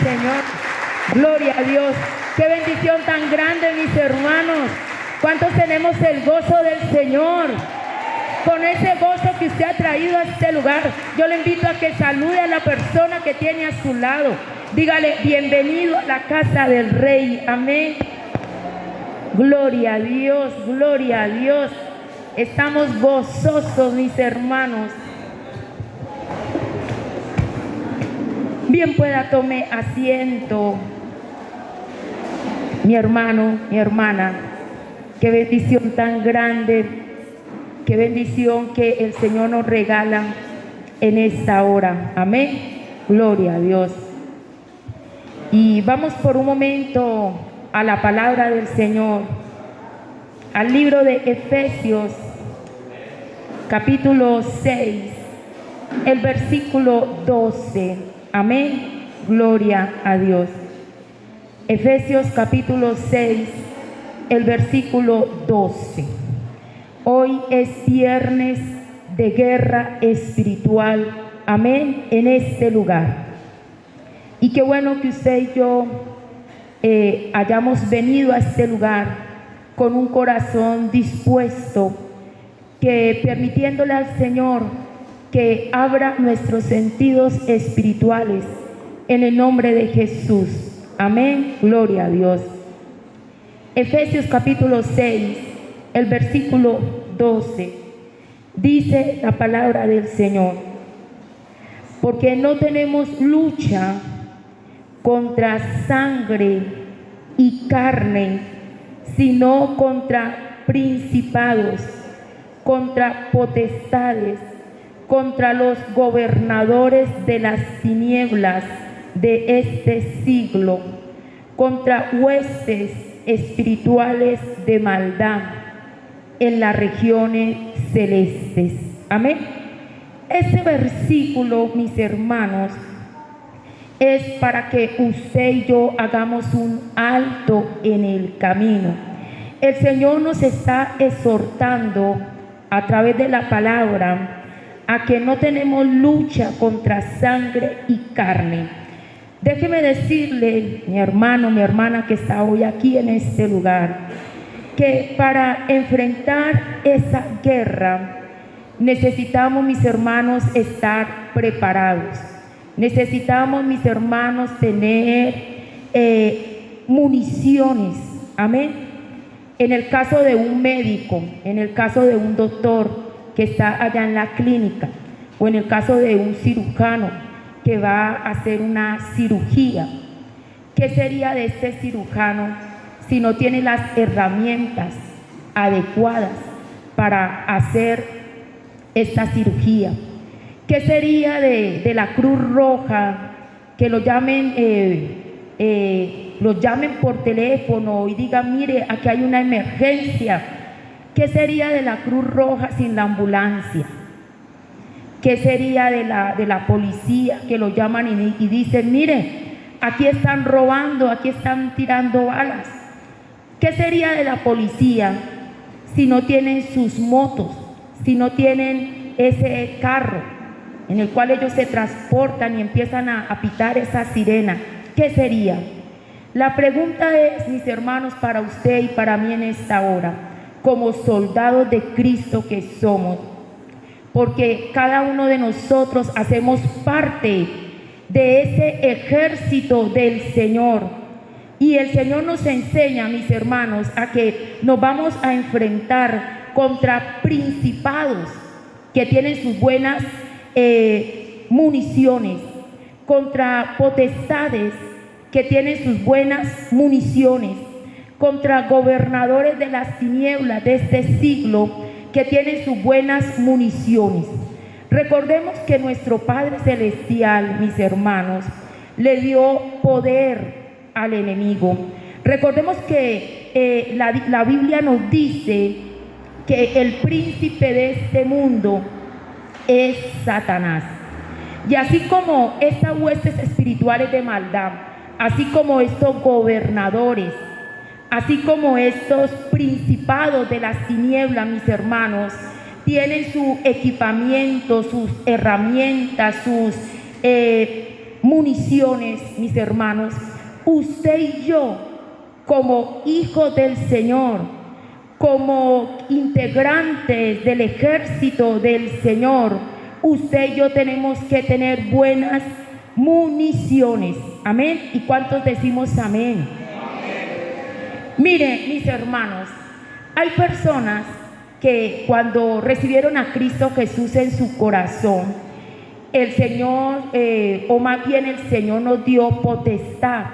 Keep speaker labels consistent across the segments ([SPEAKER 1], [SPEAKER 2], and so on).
[SPEAKER 1] Señor. Gloria a Dios. Qué bendición tan grande, mis hermanos. ¿Cuántos tenemos el gozo del Señor? Con ese gozo que usted ha traído a este lugar, yo le invito a que salude a la persona que tiene a su lado. Dígale, bienvenido a la casa del Rey. Amén. Gloria a Dios, gloria a Dios. Estamos gozosos, mis hermanos. Bien pueda, tome asiento. Mi hermano, mi hermana, qué bendición tan grande, qué bendición que el Señor nos regala en esta hora. Amén. Gloria a Dios. Y vamos por un momento a la palabra del Señor, al libro de Efesios, capítulo 6, el versículo 12. Amén. Gloria a Dios. Efesios capítulo 6, el versículo 12. Hoy es viernes de guerra espiritual. Amén. En este lugar. Y qué bueno que usted y yo hayamos venido a este lugar con un corazón dispuesto, que permitiéndole al Señor que abra nuestros sentidos espirituales en el nombre de Jesús. Amén. Gloria a Dios. Efesios capítulo 6, el versículo 12. Dice la palabra del Señor: porque no tenemos lucha contra sangre y carne, sino contra principados, contra potestades, contra los gobernadores de las tinieblas de este siglo, contra huestes espirituales de maldad en las regiones celestes. Amén. Este versículo, mis hermanos, es para que usted y yo hagamos un alto en el camino. El Señor nos está exhortando a través de la palabra a que no tenemos lucha contra sangre y carne. Déjeme decirle, mi hermano, mi hermana que está hoy aquí en este lugar, que para enfrentar esa guerra necesitamos, mis hermanos, estar preparados. Necesitamos, mis hermanos, tener municiones. Amén. En el caso de un médico, en el caso de un doctor que está allá en la clínica, o en el caso de un cirujano que va a hacer una cirugía, ¿qué sería de este cirujano si no tiene las herramientas adecuadas para hacer esta cirugía? ¿Qué sería de la Cruz Roja, que lo llamen por teléfono y digan, mire, aquí hay una emergencia? ¿Qué sería de la Cruz Roja sin la ambulancia? ¿Qué sería de la policía, que lo llaman y dicen, mire, aquí están robando, aquí están tirando balas? ¿Qué sería de la policía si no tienen sus motos, si no tienen ese carro en el cual ellos se transportan y empiezan a pitar esa sirena? ¿Qué sería? La pregunta es, mis hermanos, para usted y para mí en esta hora, como soldados de Cristo que somos, porque cada uno de nosotros hacemos parte de ese ejército del Señor. Y el Señor nos enseña, mis hermanos, a que nos vamos a enfrentar contra principados que tienen sus buenas municiones, contra potestades que tienen sus buenas municiones, contra gobernadores de las tinieblas de este siglo que tienen sus buenas municiones. Recordemos que nuestro Padre Celestial, mis hermanos, le dio poder al enemigo. Recordemos que la Biblia nos dice que el príncipe de este mundo es Satanás. Y así como estas huestes espirituales de maldad, así como estos gobernadores, así como estos principados de las tinieblas, mis hermanos, tienen su equipamiento, sus herramientas, sus municiones, mis hermanos. Usted y yo, como hijos del Señor, como integrantes del ejército del Señor, usted y yo tenemos que tener buenas municiones. Amén. ¿Y cuántos decimos amén? Miren, mis hermanos, hay personas que cuando recibieron a Cristo Jesús en su corazón, el Señor, o más bien el Señor nos dio potestad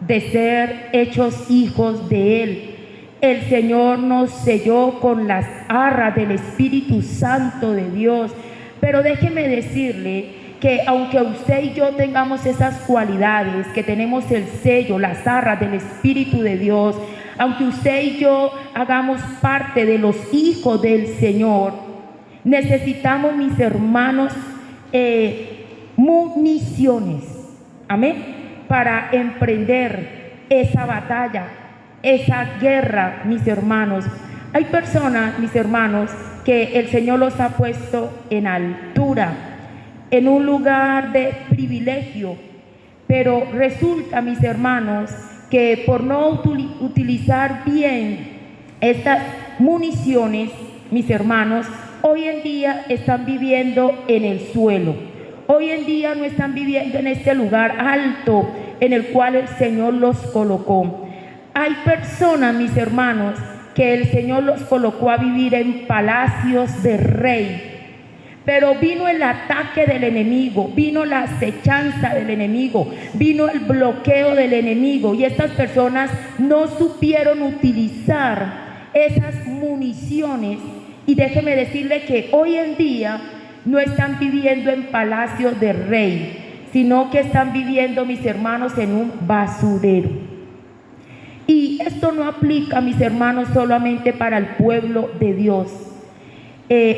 [SPEAKER 1] de ser hechos hijos de Él. El Señor nos selló con las arras del Espíritu Santo de Dios. Pero déjeme decirle que aunque usted y yo tengamos esas cualidades, que tenemos el sello, las arras del Espíritu de Dios, aunque usted y yo hagamos parte de los hijos del Señor, necesitamos, mis hermanos, municiones, amén, para emprender esa batalla, esa guerra, mis hermanos. Hay personas, mis hermanos, que el Señor los ha puesto en altura, en un lugar de privilegio, pero resulta, mis hermanos, que por no utilizar bien estas municiones, mis hermanos, hoy en día están viviendo en el suelo. Hoy en día no están viviendo en este lugar alto en el cual el Señor los colocó. Hay personas, mis hermanos, que el Señor los colocó a vivir en palacios de rey. Pero vino el ataque del enemigo, vino la acechanza del enemigo, vino el bloqueo del enemigo, y estas personas no supieron utilizar esas municiones. Y déjeme decirle que hoy en día no están viviendo en palacios de rey, sino que están viviendo, mis hermanos, en un basurero. Y esto no aplica, mis hermanos, solamente para el pueblo de Dios.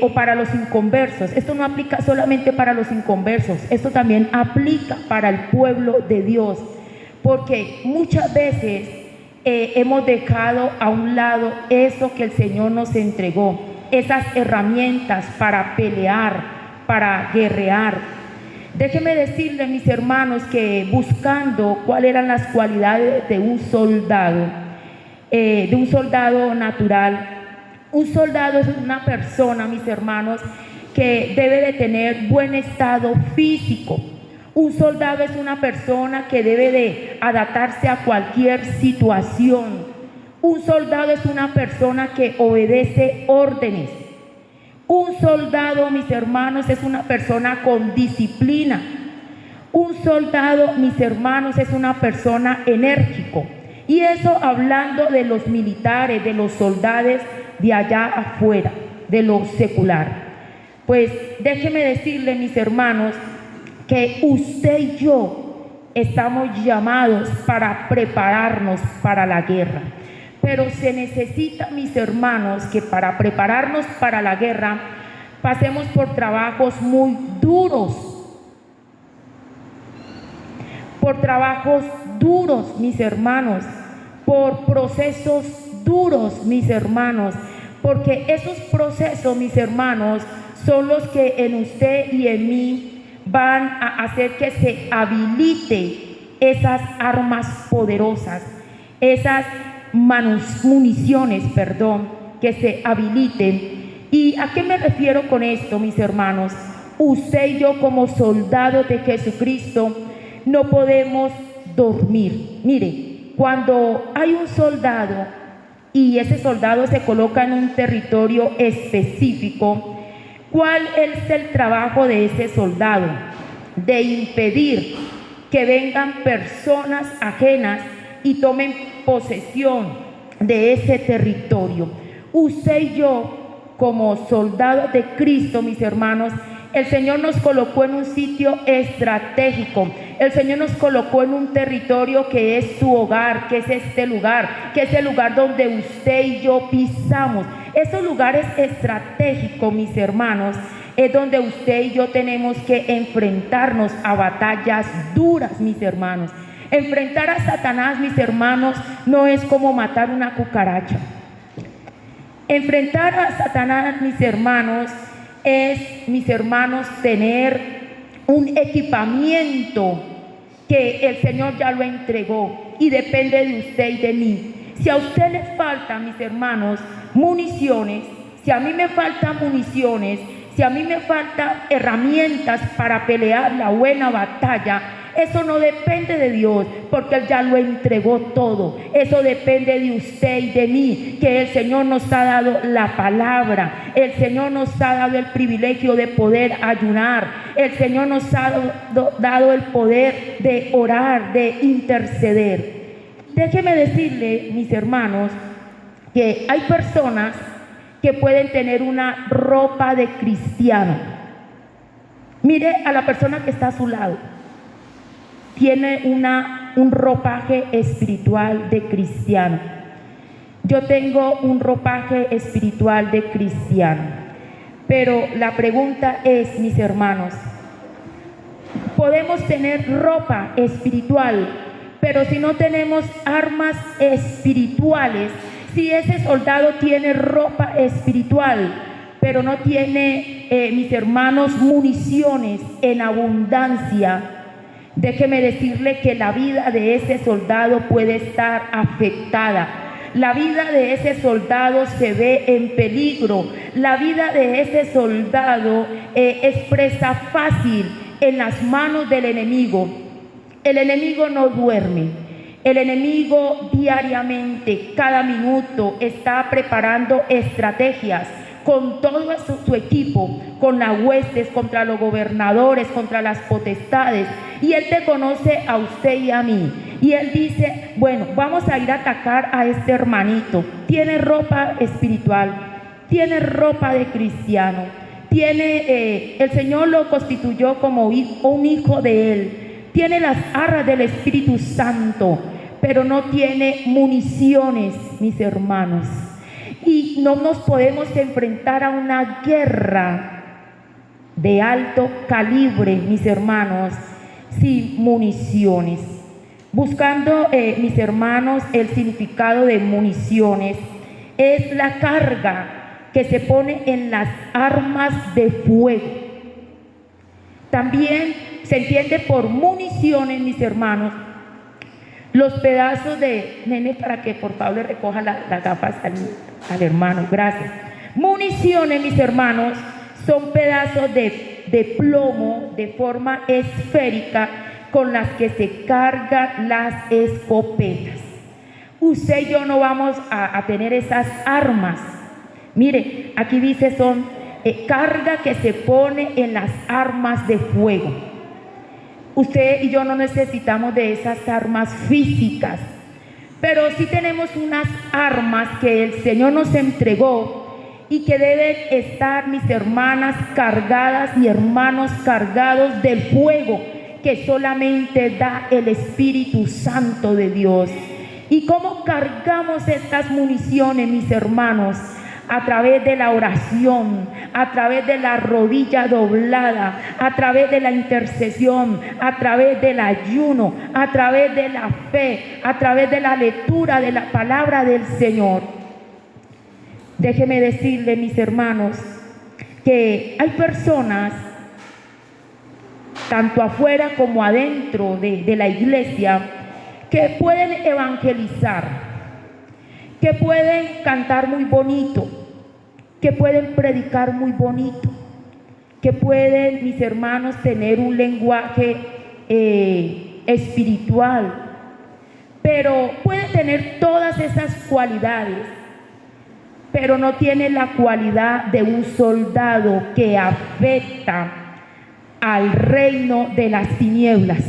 [SPEAKER 1] O para los inconversos. Esto no aplica solamente para los inconversos, esto también aplica para el pueblo de Dios, porque muchas veces hemos dejado a un lado eso que el Señor nos entregó, esas herramientas para pelear, para guerrear. Déjenme decirles, mis hermanos, que buscando cuáles eran las cualidades de un soldado natural. Un soldado es una persona, mis hermanos, que debe de tener buen estado físico. Un soldado es una persona que debe de adaptarse a cualquier situación. Un soldado es una persona que obedece órdenes. Un soldado, mis hermanos, es una persona con disciplina. Un soldado, mis hermanos, es una persona enérgico. Y eso hablando de los militares, de los soldados de allá afuera, de lo secular. Pues déjeme decirle, mis hermanos, que usted y yo estamos llamados para prepararnos para la guerra. Pero se necesita, mis hermanos, que para prepararnos para la guerra pasemos por trabajos muy duros. Por trabajos duros, mis hermanos. Por procesos duros, mis hermanos. Porque esos procesos, mis hermanos, son los que en usted y en mí van a hacer que se habilite esas armas poderosas, esas municiones, que se habiliten. ¿Y a qué me refiero con esto, mis hermanos? Usted y yo, como soldados de Jesucristo, no podemos dormir. Mire, cuando hay un soldado y ese soldado se coloca en un territorio específico, ¿cuál es el trabajo de ese soldado? De impedir que vengan personas ajenas y tomen posesión de ese territorio. Usted y yo, como soldados de Cristo, mis hermanos, el Señor nos colocó en un sitio estratégico. El Señor nos colocó en un territorio que es su hogar, que es este lugar, que es el lugar donde usted y yo pisamos. Esos lugares estratégicos, mis hermanos, es donde usted y yo tenemos que enfrentarnos a batallas duras, mis hermanos. Enfrentar a Satanás, mis hermanos, no es como matar una cucaracha. Enfrentar a Satanás, mis hermanos, es, mis hermanos, tener un equipamiento que el Señor ya lo entregó y depende de usted y de mí. Si a usted le faltan, mis hermanos, municiones, si a mí me faltan municiones, si a mí me faltan herramientas para pelear la buena batalla, eso no depende de Dios, porque Él ya lo entregó todo. Eso depende de usted y de mí, que el Señor nos ha dado la palabra. El Señor nos ha dado el privilegio de poder ayunar. El Señor nos ha dado el poder de orar, de interceder. Déjeme decirle, mis hermanos, que hay personas que pueden tener una ropa de cristiano. Mire a la persona que está a su lado. Tiene un ropaje espiritual de cristiano. Yo tengo un ropaje espiritual de cristiano. Pero la pregunta es, mis hermanos, podemos tener ropa espiritual, pero si no tenemos armas espirituales, si ese soldado tiene ropa espiritual, pero no tiene, mis hermanos, municiones en abundancia, déjeme decirle que la vida de ese soldado puede estar afectada. La vida de ese soldado se ve en peligro. La vida de ese soldado es presa fácil en las manos del enemigo. El enemigo no duerme. El enemigo diariamente, cada minuto, está preparando estrategias con todo su equipo, con las huestes, contra los gobernadores, contra las potestades. Y Él te conoce a usted y a mí. Y Él dice, bueno, vamos a ir a atacar a este hermanito. Tiene ropa espiritual, tiene ropa de cristiano, tiene, el Señor lo constituyó como un hijo de Él. Tiene las arras del Espíritu Santo, pero no tiene municiones, mis hermanos. Y no nos podemos enfrentar a una guerra de alto calibre, mis hermanos, sin municiones. Buscando, mis hermanos, el significado de municiones, es la carga que se pone en las armas de fuego. También se entiende por municiones, mis hermanos, los pedazos de, nene, para que por favor le recoja las gafas al hermano, gracias. Municiones, mis hermanos, son pedazos de plomo de forma esférica con las que se cargan las escopetas. Usted y yo no vamos a tener esas armas. Mire, aquí dice son carga que se pone en las armas de fuego. Usted y yo no necesitamos de esas armas físicas, pero sí tenemos unas armas que el Señor nos entregó y que deben estar, mis hermanas, cargadas y hermanos cargados del fuego que solamente da el Espíritu Santo de Dios. ¿Y cómo cargamos estas municiones, mis hermanos? A través de la oración, a través de la rodilla doblada, a través de la intercesión, a través del ayuno, a través de la fe, a través de la lectura de la palabra del Señor. Déjeme decirle, mis hermanos, que hay personas, tanto afuera como adentro de la iglesia, que pueden evangelizar, que pueden cantar muy bonito, que pueden predicar muy bonito, que pueden, mis hermanos, tener un lenguaje espiritual, pero pueden tener todas esas cualidades, pero no tienen la cualidad de un soldado que afecta al reino de las tinieblas.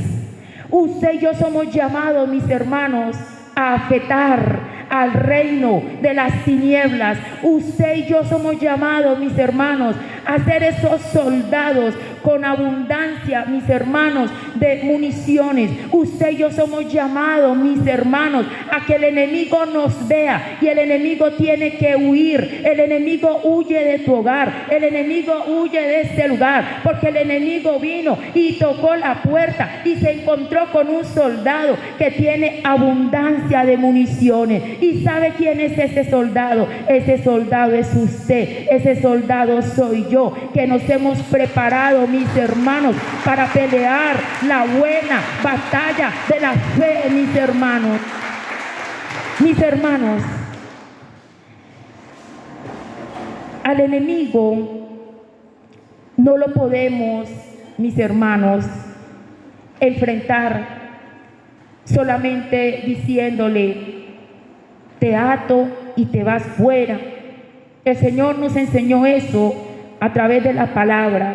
[SPEAKER 1] Usted y yo somos llamados, mis hermanos, a afectar al reino de las tinieblas. Usted y yo somos llamados, mis hermanos, a ser esos soldados con abundancia, mis hermanos, de municiones. Usted y yo somos llamados, mis hermanos, a que el enemigo nos vea, y el enemigo tiene que huir. El enemigo huye de tu hogar, el enemigo huye de este lugar, porque el enemigo vino y tocó la puerta y se encontró con un soldado que tiene abundancia de municiones. ¿Y sabe quién es ese soldado? Ese soldado es usted, ese soldado soy yo, que nos hemos preparado, mis hermanos, para pelear la buena batalla de la fe, mis hermanos. Mis hermanos, al enemigo no lo podemos, mis hermanos, enfrentar solamente diciéndole: te ato y te vas fuera. El Señor nos enseñó eso a través de la palabra.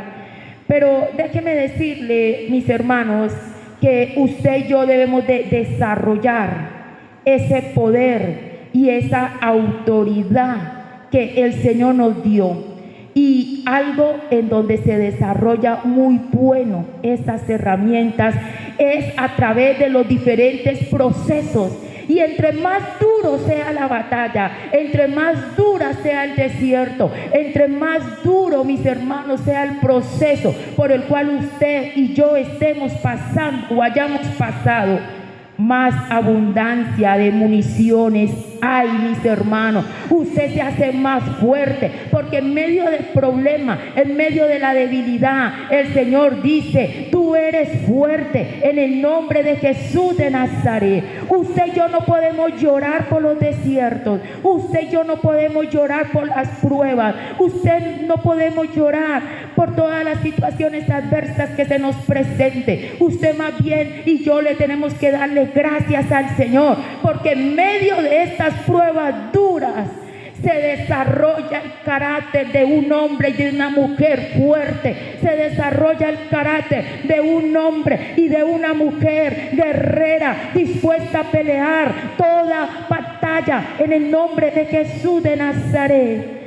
[SPEAKER 1] Pero déjeme decirle, mis hermanos, que usted y yo debemos de desarrollar ese poder y esa autoridad que el Señor nos dio. Y algo en donde se desarrolla muy bueno estas herramientas es a través de los diferentes procesos. Y entre más duro sea la batalla, entre más dura sea el desierto, entre más duro, mis hermanos, sea el proceso por el cual usted y yo estemos pasando o hayamos pasado, más abundancia de municiones hay, mis hermanos. Usted se hace más fuerte, porque en medio del problema, en medio de la debilidad, el Señor dice: tú eres fuerte en el nombre de Jesús de Nazaret. Usted y yo no podemos llorar por los desiertos, usted y yo no podemos llorar por las pruebas, usted no podemos llorar por todas las situaciones adversas que se nos presenten. Usted más bien y yo le tenemos que darle gracias al Señor, porque en medio de estas pruebas duras se desarrolla el carácter de un hombre y de una mujer fuerte. Se desarrolla el carácter de un hombre y de una mujer guerrera, dispuesta a pelear toda batalla en el nombre de Jesús de Nazaret.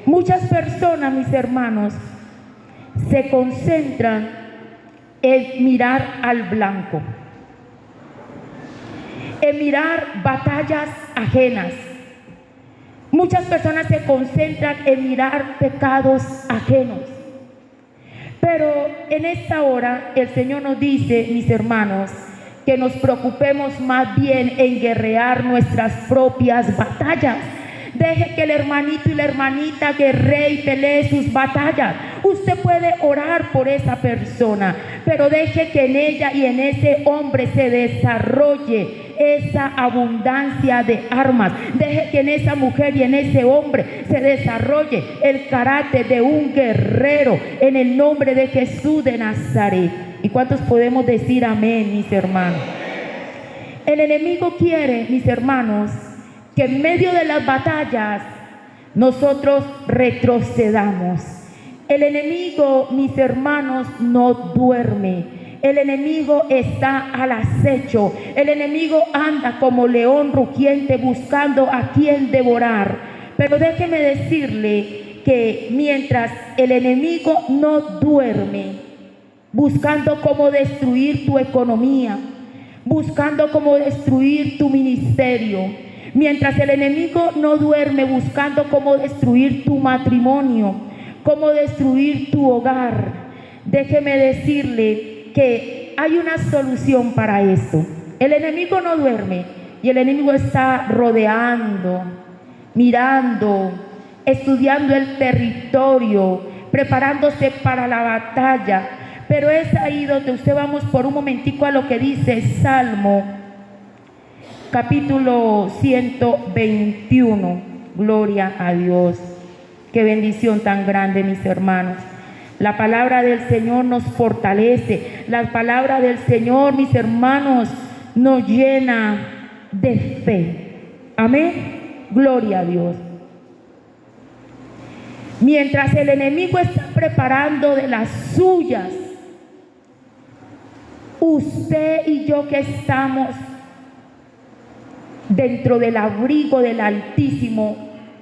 [SPEAKER 1] Muchas personas, mis hermanos, se concentran en mirar al blanco, en mirar batallas ajenas. Muchas personas se concentran en mirar pecados ajenos. Pero en esta hora el Señor nos dice, mis hermanos, que nos preocupemos más bien en guerrear nuestras propias batallas. Deje que el hermanito y la hermanita guerree y pelee sus batallas. Usted puede orar por esa persona, pero deje que en ella y en ese hombre se desarrolle esa abundancia de armas. Deje que en esa mujer y en ese hombre se desarrolle el carácter de un guerrero en el nombre de Jesús de Nazaret. ¿Y cuántos podemos decir amén, mis hermanos? El enemigo quiere, mis hermanos, que en medio de las batallas nosotros retrocedamos. El enemigo, mis hermanos, no duerme. El enemigo está al acecho. El enemigo anda como león rugiente buscando a quien devorar. Pero déjeme decirle que mientras el enemigo no duerme, buscando cómo destruir tu economía, buscando cómo destruir tu ministerio, mientras el enemigo no duerme buscando cómo destruir tu matrimonio, cómo destruir tu hogar, déjeme decirle que hay una solución para esto. El enemigo no duerme y el enemigo está rodeando, mirando, estudiando el territorio, preparándose para la batalla. Pero es ahí donde usted, vamos por un momentico a lo que dice Salmo capítulo 121. Gloria a Dios. Qué bendición tan grande, mis hermanos. La palabra del Señor nos fortalece. La palabra del Señor, mis hermanos, nos llena de fe. Amén. Gloria a Dios. Mientras el enemigo está preparando de las suyas, usted y yo que estamos dentro del abrigo del Altísimo,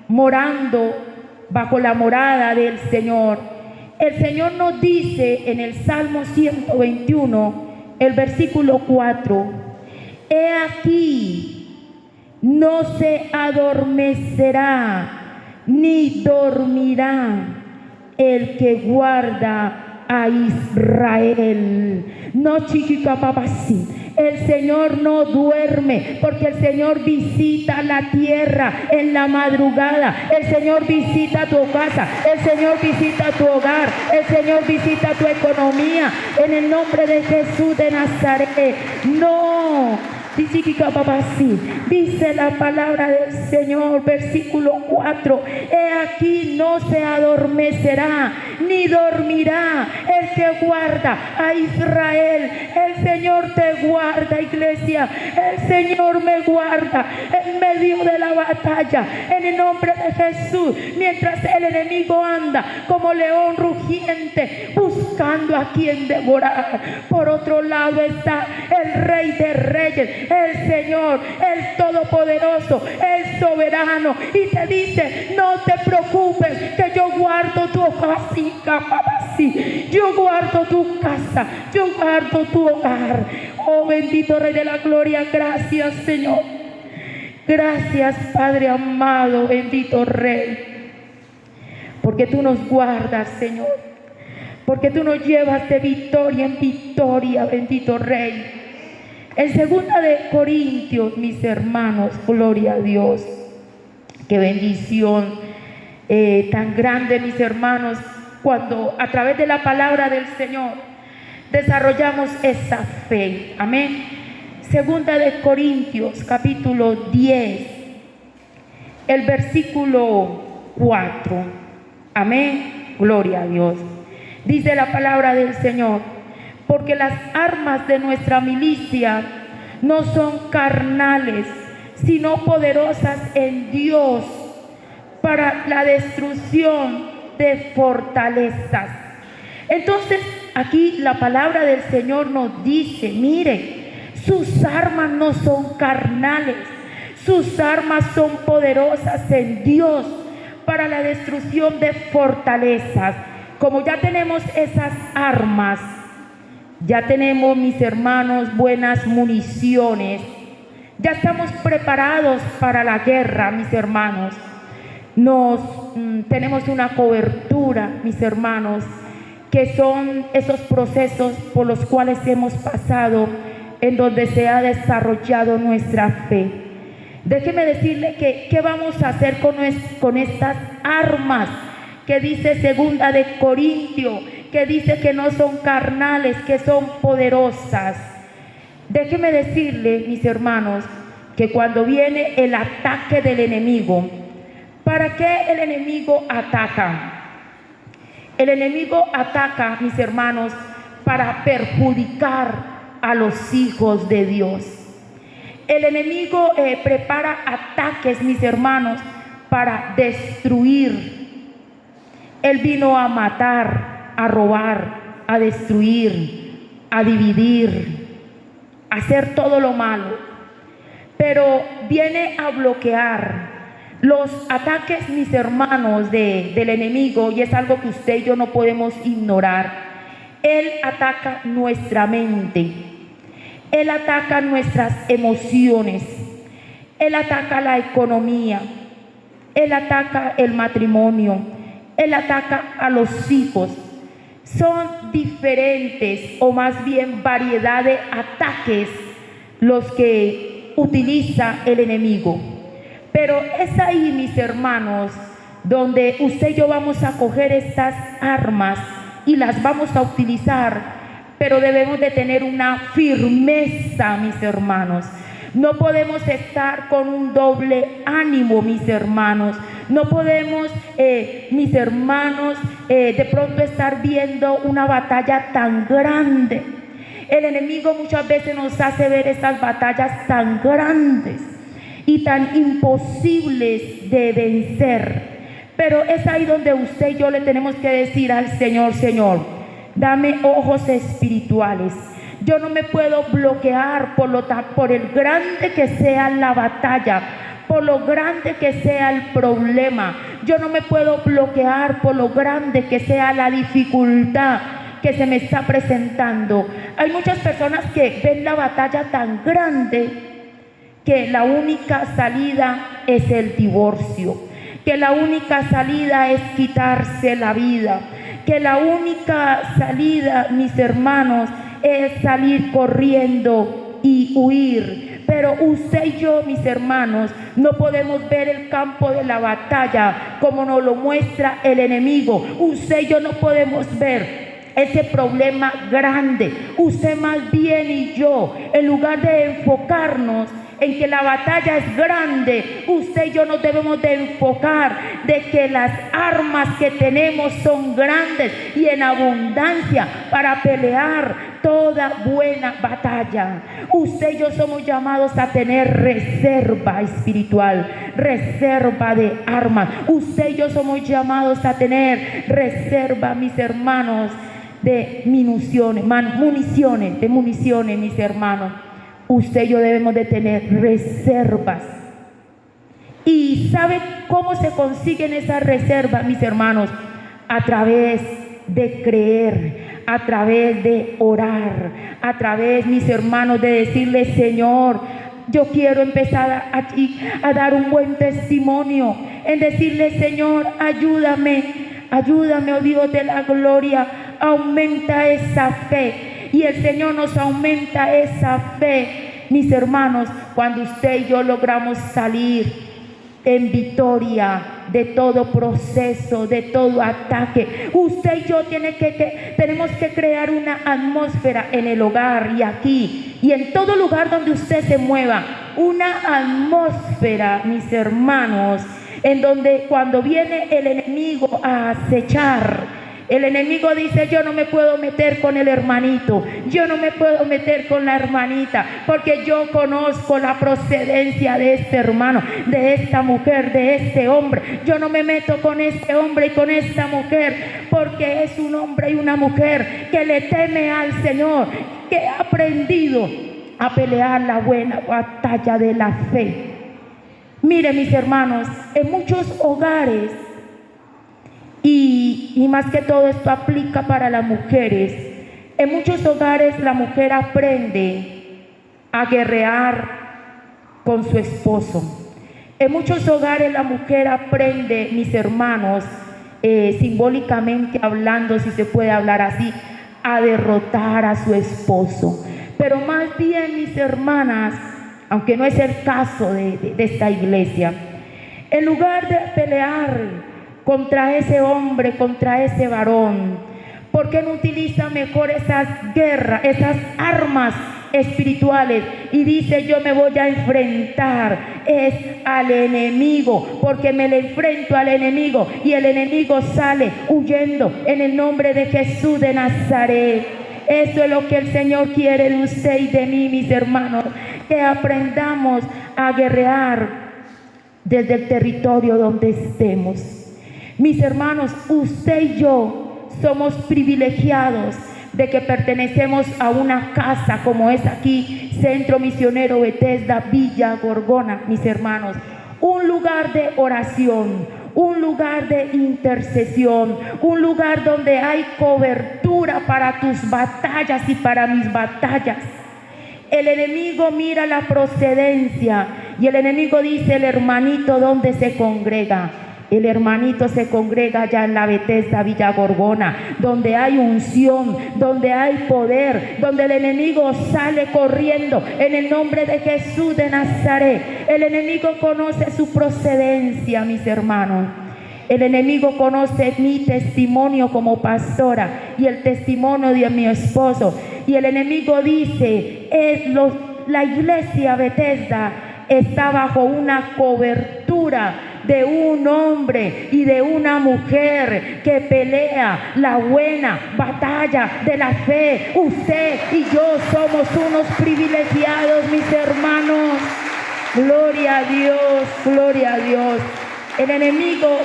[SPEAKER 1] morando bajo la morada del Señor, el Señor nos dice en el Salmo 121, el versículo 4: he aquí, no se adormecerá ni dormirá el que guarda a Israel. No, chiquita papasí. El Señor no duerme, porque el Señor visita la tierra en la madrugada. El Señor visita tu casa, el Señor visita tu hogar, el Señor visita tu economía. En el nombre de Jesús de Nazaret. No. Dice la palabra del Señor, versículo 4: he aquí no se adormecerá ni dormirá el que guarda a Israel. El Señor te guarda, iglesia. El Señor me guarda en medio de la batalla, en el nombre de Jesús. Mientras el enemigo anda como león rugiente buscando a quien devorar, por otro lado está el Rey de Reyes, el Señor, el Todopoderoso, el Soberano, y te dice: no te preocupes, que yo guardo tu hogar, yo guardo tu casa, yo guardo tu hogar. Oh bendito Rey de la Gloria, gracias Señor, gracias Padre amado, bendito Rey, porque tú nos guardas, Señor, porque tú nos llevas de victoria en victoria, bendito Rey. En 2 de Corintios, mis hermanos, gloria a Dios, qué bendición tan grande, mis hermanos, cuando a través de la palabra del Señor desarrollamos esa fe. Amén. 2 de Corintios, capítulo 10, el versículo 4. Amén. Gloria a Dios. Dice la palabra del Señor: porque las armas de nuestra milicia no son carnales, sino poderosas en Dios para la destrucción de fortalezas. Entonces, aquí la palabra del Señor nos dice: mire, sus armas no son carnales, sus armas son poderosas en Dios para la destrucción de fortalezas. Como ya tenemos esas armas, ya tenemos, mis hermanos, buenas municiones, ya estamos preparados para la guerra, mis hermanos. Tenemos una cobertura, mis hermanos, que son esos procesos por los cuales hemos pasado, en donde se ha desarrollado nuestra fe. Déjeme decirle que ¿qué vamos a hacer con estas armas que dice 2 de Corintios, que dice que no son carnales, que son poderosas? Déjeme decirle, mis hermanos, que cuando viene el ataque del enemigo, ¿para qué el enemigo ataca? El enemigo ataca, mis hermanos, para perjudicar a los hijos de Dios. El enemigo prepara ataques, mis hermanos, para destruir. Él vino a matar, a robar, a destruir, a dividir, a hacer todo lo malo. Pero viene a bloquear los ataques, mis hermanos, del enemigo, y es algo que usted y yo no podemos ignorar. Él ataca nuestra mente, él ataca nuestras emociones, él ataca la economía, él ataca el matrimonio, él ataca a los hijos. Son diferentes, o más bien variedad de ataques, los que utiliza el enemigo. Pero es ahí, mis hermanos, donde usted y yo vamos a coger estas armas y las vamos a utilizar, pero debemos de tener una firmeza, mis hermanos. No podemos estar con un doble ánimo, mis hermanos. No podemos, mis hermanos, de pronto estar viendo una batalla tan grande. El enemigo muchas veces nos hace ver estas batallas tan grandes y tan imposibles de vencer. Pero es ahí donde usted y yo le tenemos que decir al Señor: Señor, dame ojos espirituales. Yo no me puedo bloquear por el grande que sea la batalla, por lo grande que sea el problema. Yo no me puedo bloquear por lo grande que sea la dificultad que se me está presentando. Hay muchas personas que ven la batalla tan grande que la única salida es el divorcio, que la única salida es quitarse la vida, que la única salida, mis hermanos, es salir corriendo y huir. Pero usted y yo, mis hermanos, no podemos ver el campo de la batalla como nos lo muestra el enemigo. Usted y yo no podemos ver ese problema grande. Usted más bien y yo, en lugar de enfocarnos en que la batalla es grande, usted y yo nos debemos de enfocar de que las armas que tenemos son grandes y en abundancia para pelear toda buena batalla. Usted y yo somos llamados a tener reserva espiritual, reserva de armas. Usted y yo somos llamados a tener reserva, mis hermanos, de municiones, mis hermanos. Usted y yo debemos de tener reservas. ¿Y sabe cómo se consiguen esas reservas, mis hermanos? A través de creer, a través de orar, a través, mis hermanos, de decirle: Señor, yo quiero empezar a dar un buen testimonio, en decirle: Señor, ayúdame, oh Dios de la gloria, aumenta esa fe. Y el Señor nos aumenta esa fe, mis hermanos, cuando usted y yo logramos salir en victoria de todo proceso, de todo ataque. Usted y yo tenemos que crear una atmósfera en el hogar y aquí y en todo lugar donde usted se mueva. Una atmósfera, mis hermanos, en donde cuando viene el enemigo a acechar, el enemigo dice: yo no me puedo meter con el hermanito, yo no me puedo meter con la hermanita, porque yo conozco la procedencia de este hermano, de esta mujer, de este hombre. Yo no me meto con este hombre y con esta mujer, porque es un hombre y una mujer que le teme al Señor, que ha aprendido a pelear la buena batalla de la fe. Mire, mis hermanos, en muchos hogares, y más que todo esto aplica para las mujeres, en muchos hogares la mujer aprende a guerrear con su esposo. En muchos hogares la mujer aprende, mis hermanos, simbólicamente hablando, si se puede hablar así, a derrotar a su esposo. Pero más bien, mis hermanas, aunque no es el caso de esta iglesia, en lugar de pelear contra ese hombre, contra ese varón, ¿por qué no utiliza mejor esas guerras, esas armas espirituales? Y dice: yo me voy a enfrentar al enemigo, porque me le enfrento al enemigo y el enemigo sale huyendo en el nombre de Jesús de Nazaret. Eso es lo que el Señor quiere de usted y de mí, mis hermanos, que aprendamos a guerrear desde el territorio donde estemos. Mis hermanos, usted y yo somos privilegiados de que pertenecemos a una casa como es aquí, Centro Misionero Bethesda Villa Gorgona, mis hermanos. Un lugar de oración, un lugar de intercesión, un lugar donde hay cobertura para tus batallas y para mis batallas. El enemigo mira la procedencia y el enemigo dice: el hermanito, ¿dónde se congrega? El hermanito se congrega allá en la Bethesda Villa Gorgona, donde hay unción, donde hay poder, donde el enemigo sale corriendo en el nombre de Jesús de Nazaret. El enemigo conoce su procedencia, mis hermanos. El enemigo conoce mi testimonio como pastora y el testimonio de mi esposo. Y el enemigo dice: la iglesia Bethesda está bajo una cobertura de un hombre y de una mujer que pelea la buena batalla de la fe. Usted y yo somos unos privilegiados, mis hermanos. Gloria a Dios, gloria a Dios. El enemigo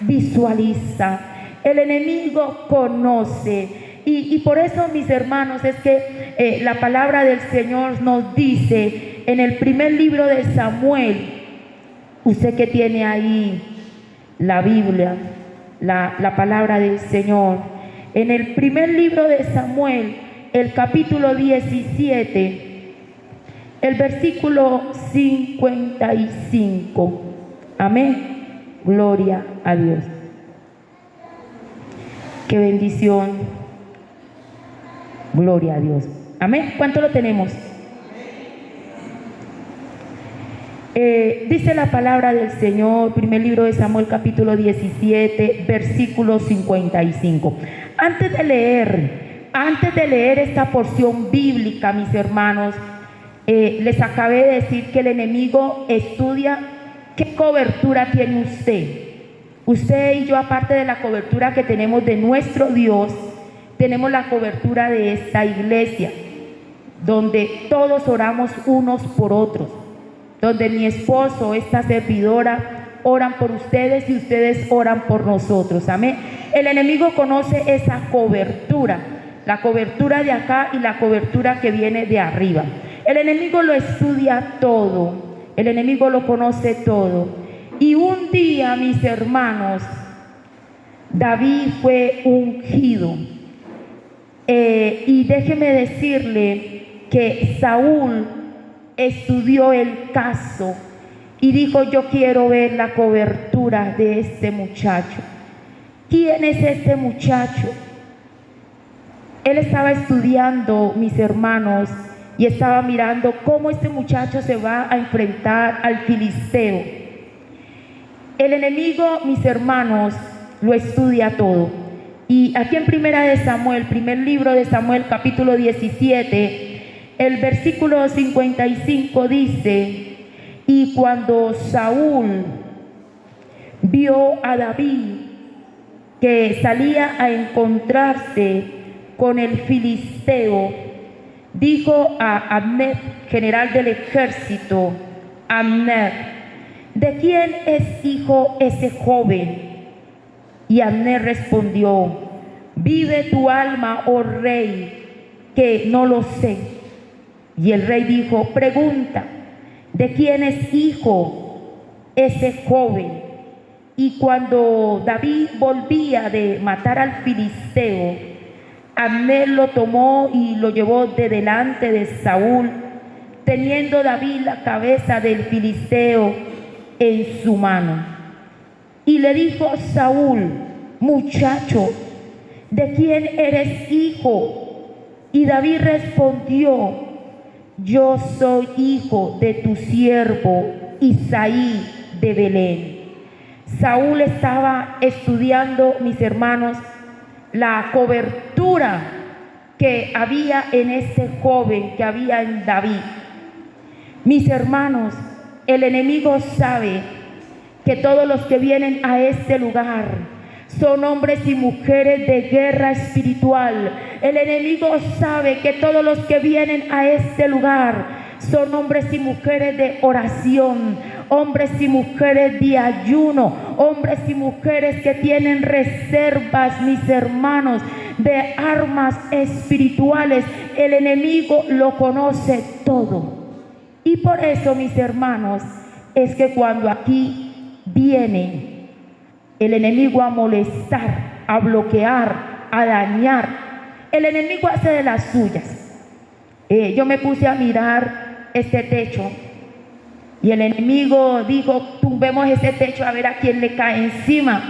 [SPEAKER 1] visualiza, el enemigo conoce. Y por eso, mis hermanos, es que la palabra del Señor nos dice en el primer libro de Samuel, usted que tiene ahí la Biblia, la palabra del Señor, en el primer libro de Samuel, el capítulo 17, el versículo 55. Amén. Gloria a Dios. Qué bendición. Gloria a Dios. Amén. ¿Cuánto lo tenemos? Dice la palabra del Señor, primer libro de Samuel, capítulo 17, versículo 55. Antes de leer esta porción bíblica, mis hermanos, les acabé de decir que el enemigo estudia qué cobertura tiene usted. Usted y yo, aparte de la cobertura que tenemos de nuestro Dios, tenemos la cobertura de esta iglesia, donde todos oramos unos por otros, donde mi esposo, esta servidora, oran por ustedes y ustedes oran por nosotros. Amén. El enemigo conoce esa cobertura, la cobertura de acá y la cobertura que viene de arriba. El enemigo lo estudia todo, el enemigo lo conoce todo. Y un día, mis hermanos, David fue ungido. Y déjeme decirle que Saúl estudió el caso y dijo: yo quiero ver la cobertura de este muchacho. ¿Quién es este muchacho? Él estaba estudiando, mis hermanos, y estaba mirando cómo este muchacho se va a enfrentar al filisteo. El enemigo, mis hermanos, lo estudia todo. Y aquí en primera de Samuel, primer libro de Samuel, capítulo 17, el versículo 55 dice: y cuando Saúl vio a David que salía a encontrarse con el filisteo, dijo a Abner, general del ejército: Abner, ¿de quién es hijo ese joven? Y Abner respondió: vive tu alma, oh rey, que no lo sé. Y el rey dijo: pregunta, ¿de quién es hijo ese joven? Y cuando David volvía de matar al filisteo, Abner lo tomó y lo llevó de delante de Saúl, teniendo David la cabeza del filisteo en su mano. Y le dijo Saúl: muchacho, ¿de quién eres hijo? Y David respondió: yo soy hijo de tu siervo Isaí de Belén. Saúl estaba estudiando, mis hermanos, la cobertura que había en ese joven, que había en David. Mis hermanos, el enemigo sabe que todos los que vienen a este lugar son hombres y mujeres de guerra espiritual. El enemigo sabe que todos los que vienen a este lugar son hombres y mujeres de oración, hombres y mujeres de ayuno, hombres y mujeres que tienen reservas, mis hermanos, de armas espirituales. El enemigo lo conoce todo. Y por eso, mis hermanos, es que cuando aquí viene el enemigo a molestar, a bloquear, a dañar, el enemigo hace de las suyas. Yo me puse a mirar este techo y el enemigo dijo: tumbemos ese techo a ver a quién le cae encima.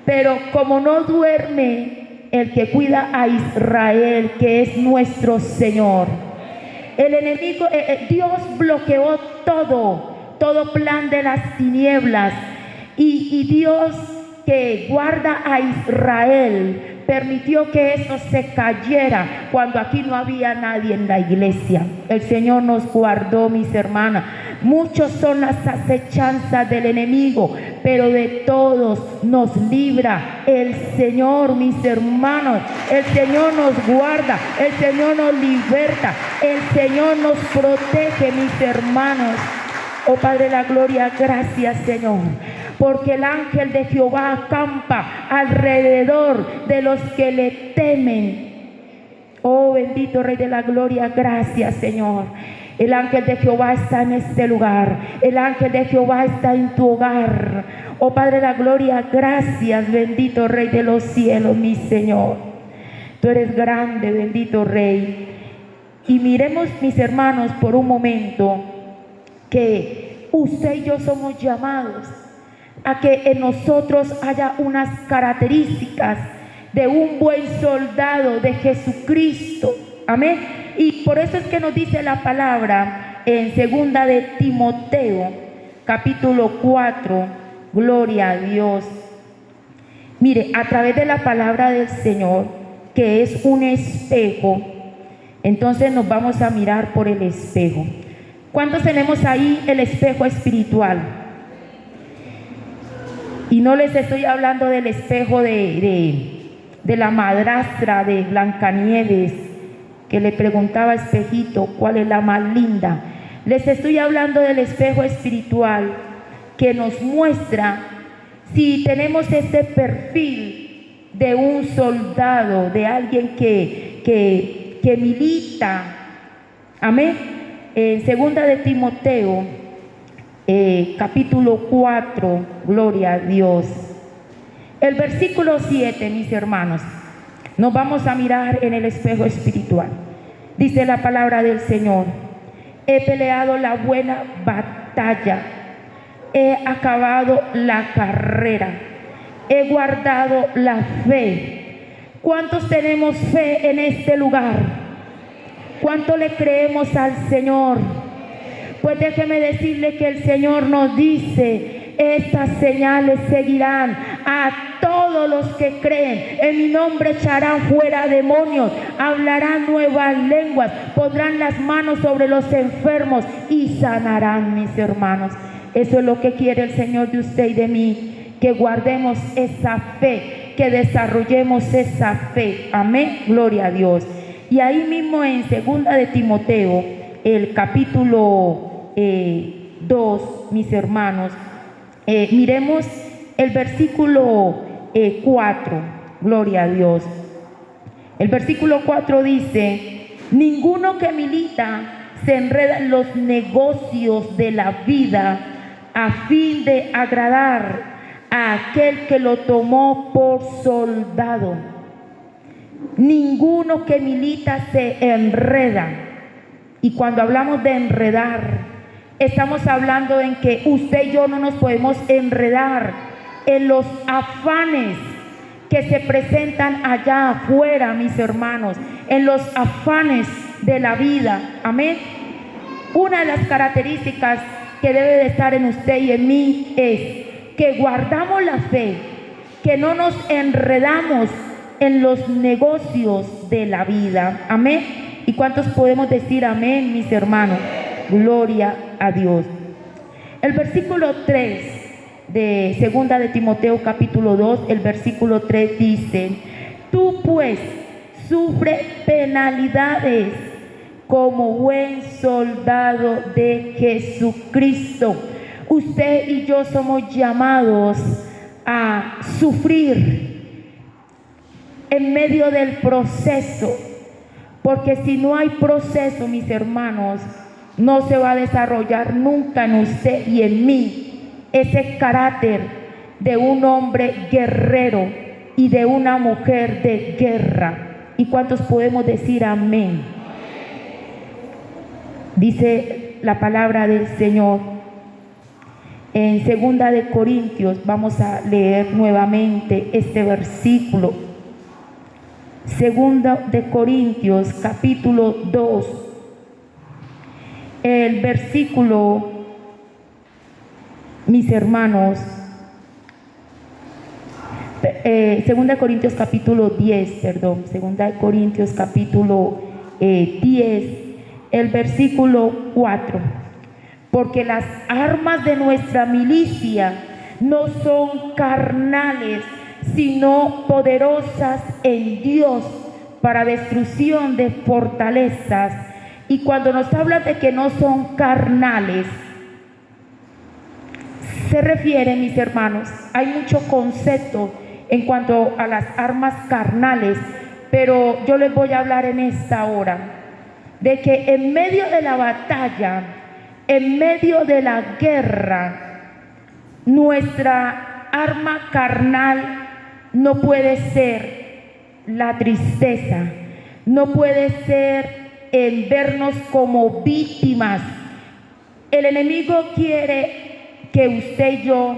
[SPEAKER 1] Pero como no duerme el que cuida a Israel, que es nuestro Señor, el enemigo, Dios bloqueó todo plan de las tinieblas, y Dios, que guarda a Israel, permitió que eso se cayera cuando aquí no había nadie en la iglesia. El Señor nos guardó, mis hermanas. Muchos son las acechanzas del enemigo, pero de todos nos libra el Señor, mis hermanos. El Señor nos guarda, el Señor nos liberta, el Señor nos protege, mis hermanos. Oh Padre de la gloria, gracias, Señor, porque el ángel de Jehová acampa alrededor de los que le temen. Oh bendito Rey de la gloria, gracias, Señor. El ángel de Jehová está en este lugar. El ángel de Jehová está en tu hogar. Oh Padre de la gloria, gracias, bendito Rey de los cielos, mi Señor. Tú eres grande, bendito Rey. Y miremos, mis hermanos, por un momento, que usted y yo somos llamados a que en nosotros haya unas características de un buen soldado de Jesucristo. Amén. Y por eso es que nos dice la palabra en segunda de Timoteo, capítulo 4, gloria a Dios. Mire, a través de la palabra del Señor, que es un espejo, entonces nos vamos a mirar por el espejo. ¿Cuántos tenemos ahí el espejo espiritual? Y no les estoy hablando del espejo de la madrastra de Blancanieves, que le preguntaba a Espejito cuál es la más linda. Les estoy hablando del espejo espiritual que nos muestra si tenemos este perfil de un soldado, de alguien que milita. Amén. En segunda de Timoteo, capítulo 4, gloria a Dios. El versículo 7, mis hermanos, nos vamos a mirar en el espejo espiritual. Dice la palabra del Señor: he peleado la buena batalla, he acabado la carrera, he guardado la fe. ¿Cuántos tenemos fe en este lugar? ¿Cuánto le creemos al Señor? Pues déjeme decirle que el Señor nos dice: estas señales seguirán a todos los que creen. En mi nombre echarán fuera demonios, hablarán nuevas lenguas, pondrán las manos sobre los enfermos y sanarán, mis hermanos. Eso es lo que quiere el Señor de usted y de mí, que guardemos esa fe, que desarrollemos esa fe. Amén, gloria a Dios. Y ahí mismo en segunda de Timoteo, el capítulo 2, mis hermanos, miremos el versículo 4, gloria a Dios. El versículo 4 dice: ninguno que milita se enreda en los negocios de la vida a fin de agradar a aquel que lo tomó por soldado. Ninguno que milita se enreda. Y cuando hablamos de enredar, estamos hablando en que usted y yo no nos podemos enredar en los afanes que se presentan allá afuera, mis hermanos, en los afanes de la vida. Amén. Una de las características que debe de estar en usted y en mí es que guardamos la fe, que no nos enredamos en los negocios de la vida. Amén. ¿Y cuántos podemos decir amén, mis hermanos? Gloria a Dios. El versículo 3 de segunda de Timoteo capítulo 2, el versículo 3 dice: tú pues sufre penalidades como buen soldado de Jesucristo. Usted y yo somos llamados a sufrir en medio del proceso, porque si no hay proceso, mis hermanos, no se va a desarrollar nunca en usted y en mí ese carácter de un hombre guerrero y de una mujer de guerra. ¿Y cuántos podemos decir amén? Dice la palabra del Señor en segunda de Corintios. Vamos a leer nuevamente este versículo. Segunda de Corintios capítulo 2, el versículo, mis hermanos, segunda de Corintios capítulo 10, perdón, segunda de Corintios capítulo 10, el versículo 4. Porque las armas de nuestra milicia no son carnales, sino poderosas en Dios para destrucción de fortalezas. Y cuando nos habla de que no son carnales, se refiere, mis hermanos, hay mucho concepto en cuanto a las armas carnales, pero yo les voy a hablar en esta hora de que en medio de la batalla, en medio de la guerra, nuestra arma carnal no puede ser la tristeza, no puede ser el vernos como víctimas. El enemigo quiere que usted y yo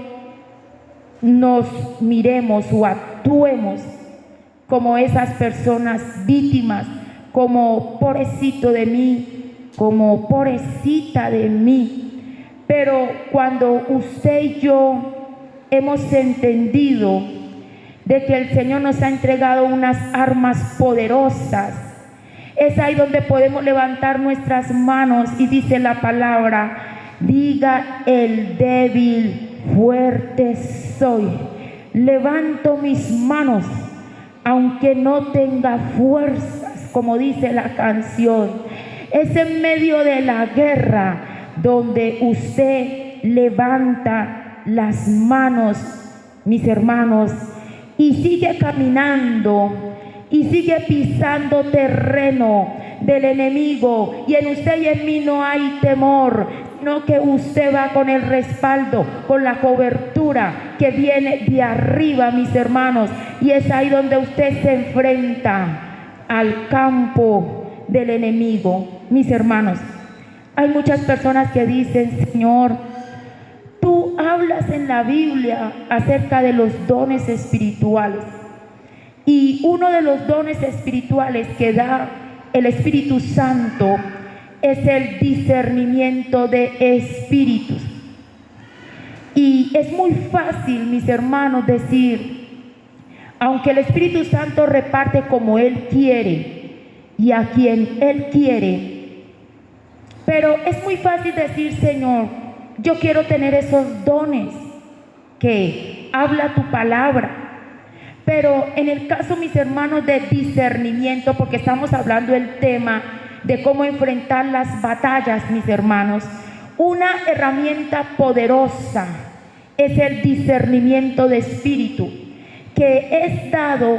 [SPEAKER 1] nos miremos o actuemos como esas personas víctimas, como pobrecito de mí, como pobrecita de mí. Pero cuando usted y yo hemos entendido de que el Señor nos ha entregado unas armas poderosas, es ahí donde podemos levantar nuestras manos y dice la palabra: diga el débil, fuerte soy. Levanto mis manos, aunque no tenga fuerzas, como dice la canción. Es en medio de la guerra donde usted levanta las manos, mis hermanos, y sigue caminando y sigue pisando terreno del enemigo. Y en usted y en mí no hay temor, sino que usted va con el respaldo, con la cobertura que viene de arriba, mis hermanos. Y es ahí donde usted se enfrenta al campo del enemigo. Mis hermanos, hay muchas personas que dicen: Señor, tú hablas en la Biblia acerca de los dones espirituales. Y uno de los dones espirituales que da el Espíritu Santo es el discernimiento de espíritus. Y es muy fácil, mis hermanos, decir, aunque el Espíritu Santo reparte como Él quiere y a quien Él quiere, pero es muy fácil decir: Señor, yo quiero tener esos dones que habla tu palabra. Pero en el caso, mis hermanos, de discernimiento, porque estamos hablando del tema de cómo enfrentar las batallas, mis hermanos, una herramienta poderosa es el discernimiento de espíritu, que es dado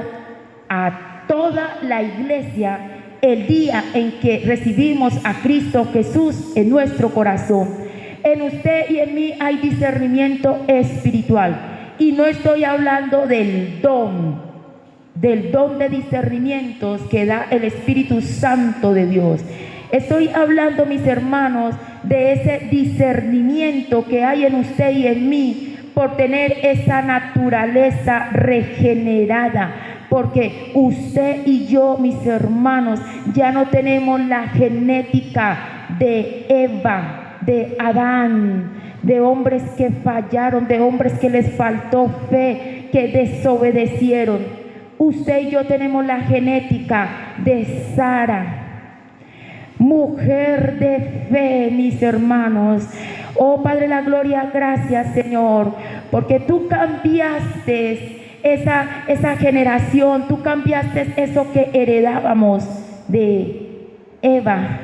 [SPEAKER 1] a toda la iglesia el día en que recibimos a Cristo Jesús en nuestro corazón. En usted y en mí hay discernimiento espiritual. Y no estoy hablando del don de discernimientos que da el Espíritu Santo de Dios. Estoy hablando, mis hermanos, de ese discernimiento que hay en usted y en mí por tener esa naturaleza regenerada. Porque usted y yo, mis hermanos, ya no tenemos la genética de Eva, de Adán, de hombres que fallaron, de hombres que les faltó fe, que desobedecieron. Usted y yo tenemos la genética de Sara, mujer de fe, mis hermanos. Oh Padre de la gloria, gracias, Señor, porque tú cambiaste esa generación, tú cambiaste eso que heredábamos de Eva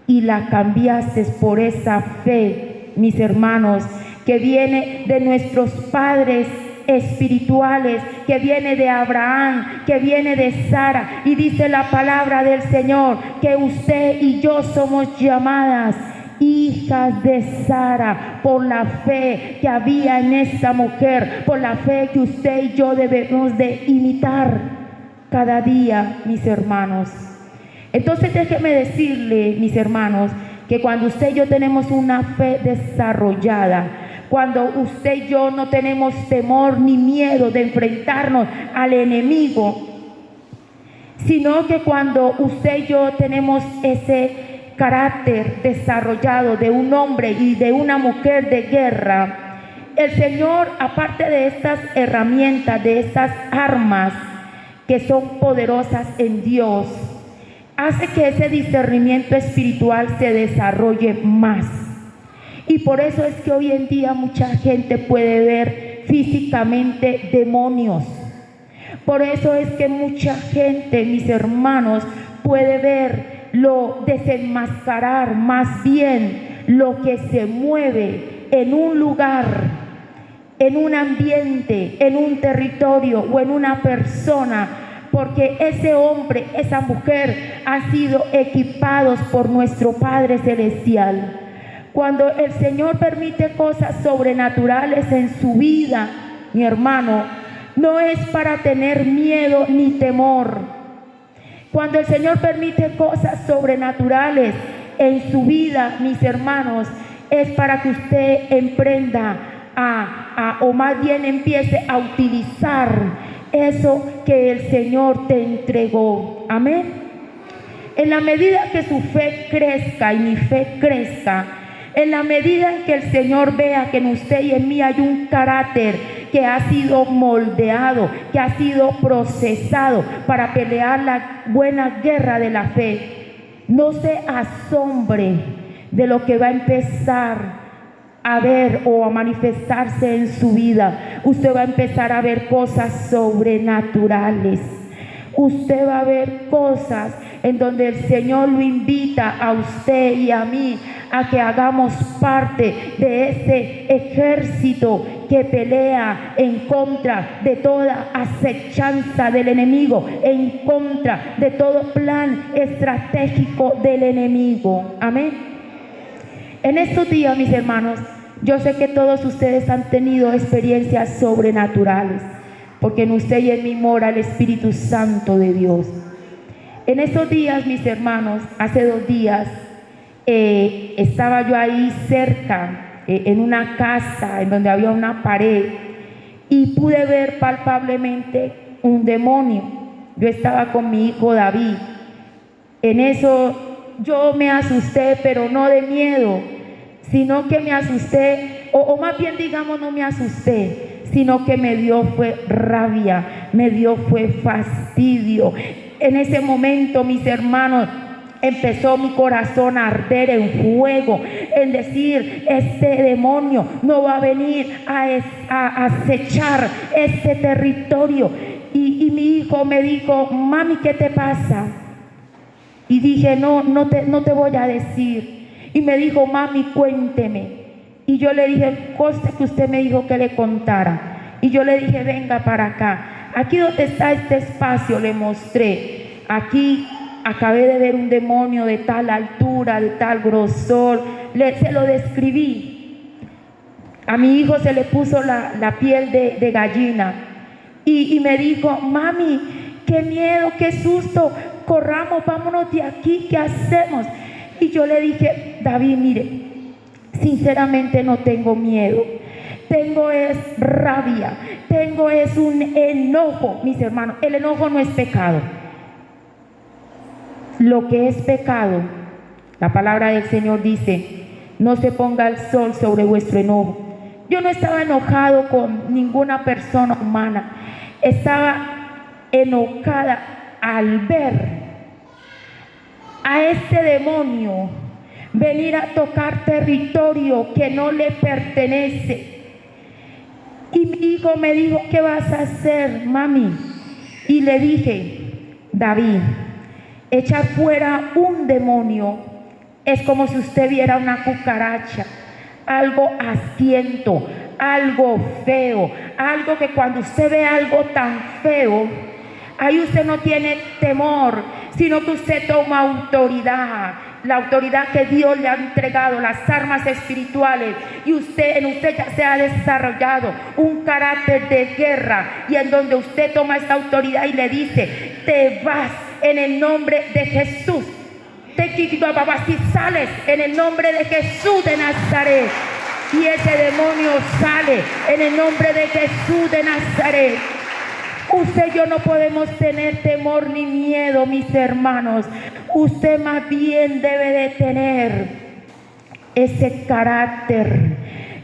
[SPEAKER 1] y la cambiaste por esa fe, mis hermanos, que viene de nuestros padres espirituales, que viene de Abraham, que viene de Sara. Y dice la palabra del Señor que usted y yo somos llamadas hijas de Sara por la fe que había en esta mujer, por la fe que usted y yo debemos de imitar cada día, mis hermanos. Entonces déjeme decirle, mis hermanos, que cuando usted y yo tenemos una fe desarrollada, cuando usted y yo no tenemos temor ni miedo de enfrentarnos al enemigo, sino que cuando usted y yo tenemos ese carácter desarrollado de un hombre y de una mujer de guerra, el Señor, aparte de estas herramientas, de estas armas que son poderosas en Dios, hace que ese discernimiento espiritual se desarrolle más. Y por eso es que hoy en día mucha gente puede ver físicamente demonios. Por eso es que mucha gente, mis hermanos, puede desenmascarar más bien lo que se mueve en un lugar, en un ambiente, en un territorio o en una persona, porque ese hombre, esa mujer han sido equipados por nuestro Padre Celestial. Cuando el Señor permite cosas sobrenaturales en su vida, mi hermano, no es para tener miedo ni temor. Cuando el Señor permite cosas sobrenaturales en su vida, mis hermanos, es para que usted emprenda o más bien empiece a utilizar eso que el Señor te entregó. Amén. En la medida que su fe crezca y mi fe crezca, en la medida en que el Señor vea que en usted y en mí hay un carácter que ha sido moldeado, que ha sido procesado para pelear la buena guerra de la fe, no se asombre de lo que va a empezar a ver o a manifestarse en su vida. Usted va a empezar a ver cosas sobrenaturales. Usted va a ver cosas en donde el Señor lo invita a usted y a mí a que hagamos parte de ese ejército que pelea en contra de toda acechanza del enemigo, en contra de todo plan estratégico del enemigo. Amén. En estos días, mis hermanos, yo sé que todos ustedes han tenido experiencias sobrenaturales, porque en usted y en mí mora el Espíritu Santo de Dios. En estos días, mis hermanos, hace 2 días, estaba yo ahí cerca, en una casa en donde había una pared, y pude ver palpablemente un demonio. Yo estaba con mi hijo David. En eso yo me asusté, pero no de miedo, sino que me asusté, o más bien digamos, no me asusté, sino que me dio fue rabia, me dio fue fastidio. En ese momento, mis hermanos, empezó mi corazón a arder en fuego, en decir, este demonio no va a venir a acechar este territorio. Y mi hijo me dijo, mami, ¿qué te pasa? Y dije, no te voy a decir. Y me dijo, mami, cuénteme. Y yo le dije, cosa que usted me dijo que le contara. Y yo le dije, venga para acá. Aquí donde está este espacio, le mostré. Aquí acabé de ver un demonio de tal altura, de tal grosor. Se lo describí. A mi hijo se le puso la piel de gallina. Y me dijo, mami, qué miedo, qué susto. Corramos, vámonos de aquí, ¿qué hacemos? Y yo le dije, David, mire, sinceramente no tengo miedo, tengo es rabia, tengo es un enojo. Mis hermanos, el enojo no es pecado. Lo que es pecado, la palabra del Señor dice, no se ponga el sol sobre vuestro enojo. Yo no estaba enojado con ninguna persona humana, estaba enojada al ver a este demonio venir a tocar territorio que no le pertenece. Y mi hijo me dijo, ¿qué vas a hacer, mami? Y le dije, David, echar fuera un demonio es como si usted viera una cucaracha, algo asquiento, algo feo, algo que cuando usted ve algo tan feo, ahí usted no tiene temor, sino que usted toma autoridad, la autoridad que Dios le ha entregado, las armas espirituales, y en usted ya se ha desarrollado un carácter de guerra, y en donde usted toma esta autoridad y le dice, te vas en el nombre de Jesús, si sales en el nombre de Jesús de Nazaret, y ese demonio sale en el nombre de Jesús de Nazaret. Usted y yo no podemos tener temor ni miedo, mis hermanos. Usted más bien debe de tener ese carácter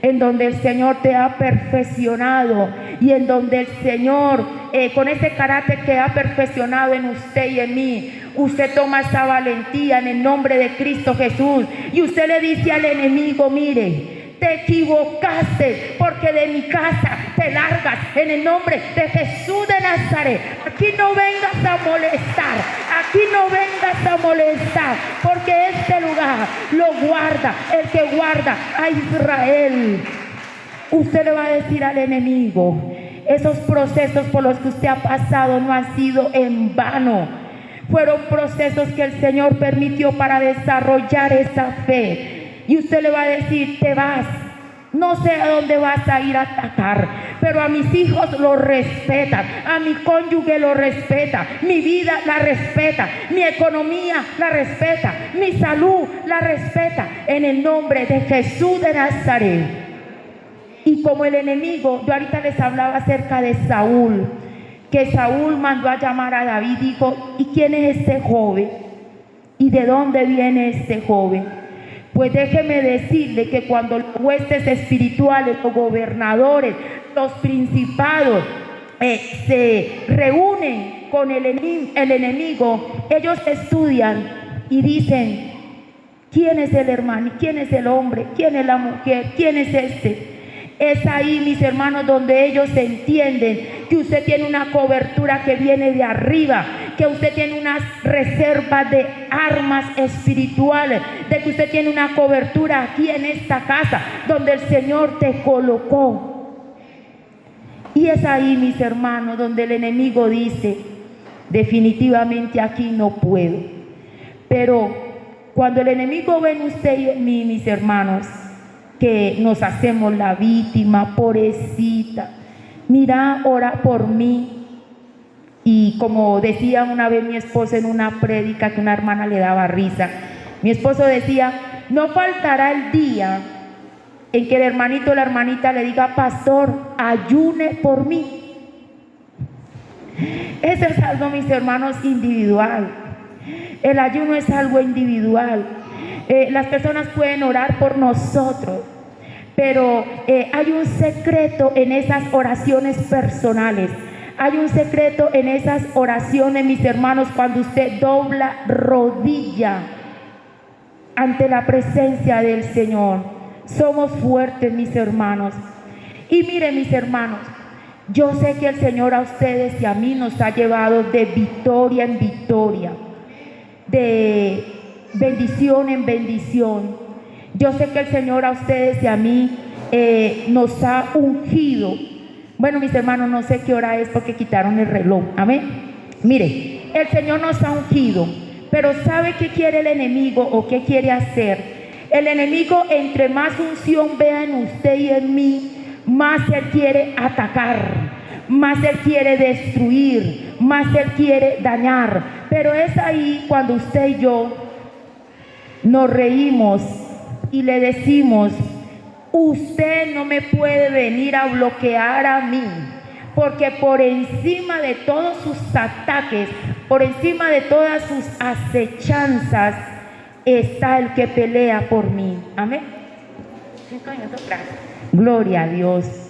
[SPEAKER 1] en donde el Señor te ha perfeccionado, y en donde el Señor, con ese carácter que ha perfeccionado en usted y en mí, usted toma esa valentía en el nombre de Cristo Jesús, y usted le dice al enemigo, mire, te equivocaste, porque de mi casa te largas en el nombre de Jesús de Nazaret. Aquí no vengas a molestar, aquí no vengas a molestar, porque este lugar lo guarda el que guarda a Israel. Usted le va a decir al enemigo, esos procesos por los que usted ha pasado no han sido en vano. Fueron procesos que el Señor permitió para desarrollar esa fe. Y usted le va a decir, te vas, no sé a dónde vas a ir a atacar, pero a mis hijos los respetan, a mi cónyuge lo respeta, mi vida la respeta, mi economía la respeta, mi salud la respeta, en el nombre de Jesús de Nazaret. Y como el enemigo, yo ahorita les hablaba acerca de Saúl, que Saúl mandó a llamar a David y dijo, ¿y quién es este joven? ¿Y de dónde viene este joven? Pues déjeme decirle que cuando los huestes espirituales, los gobernadores, los principados se reúnen con el enemigo, ellos estudian y dicen: ¿quién es el hermano? ¿Quién es el hombre? ¿Quién es la mujer? ¿Quién es este? Es ahí, mis hermanos, donde ellos entienden que usted tiene una cobertura que viene de arriba, que usted tiene unas reservas de armas espirituales, de que usted tiene una cobertura aquí en esta casa, donde el Señor te colocó. Y es ahí, mis hermanos, donde el enemigo dice: definitivamente aquí no puedo. Pero cuando el enemigo ve en usted y en mí, mis hermanos, que nos hacemos la víctima, pobrecita, mira, ora por mí. Y como decía una vez mi esposo en una prédica que una hermana le daba risa, mi esposo decía: no faltará el día en que el hermanito o la hermanita le diga: pastor, ayune por mí. Eso es algo, mis hermanos, individual. El ayuno es algo individual. Las personas pueden orar por nosotros, pero hay un secreto en esas oraciones personales. Hay un secreto en esas oraciones, mis hermanos, cuando usted dobla rodilla ante la presencia del Señor. Somos fuertes, mis hermanos. Y miren, mis hermanos, yo sé que el Señor a ustedes y a mí nos ha llevado de victoria en victoria, de bendición en bendición. Yo sé que el Señor a ustedes y a mí nos ha ungido. Bueno, mis hermanos, no sé qué hora es porque quitaron el reloj. Amén. Mire, el Señor nos ha ungido, pero ¿sabe qué quiere el enemigo o qué quiere hacer? El enemigo, entre más unción vea en usted y en mí, más él quiere atacar, más él quiere destruir, más él quiere dañar. Pero es ahí cuando usted y yo nos reímos y le decimos: usted no me puede venir a bloquear a mí, porque por encima de todos sus ataques, por encima de todas sus acechanzas, está el que pelea por mí. Amén. Gloria a Dios.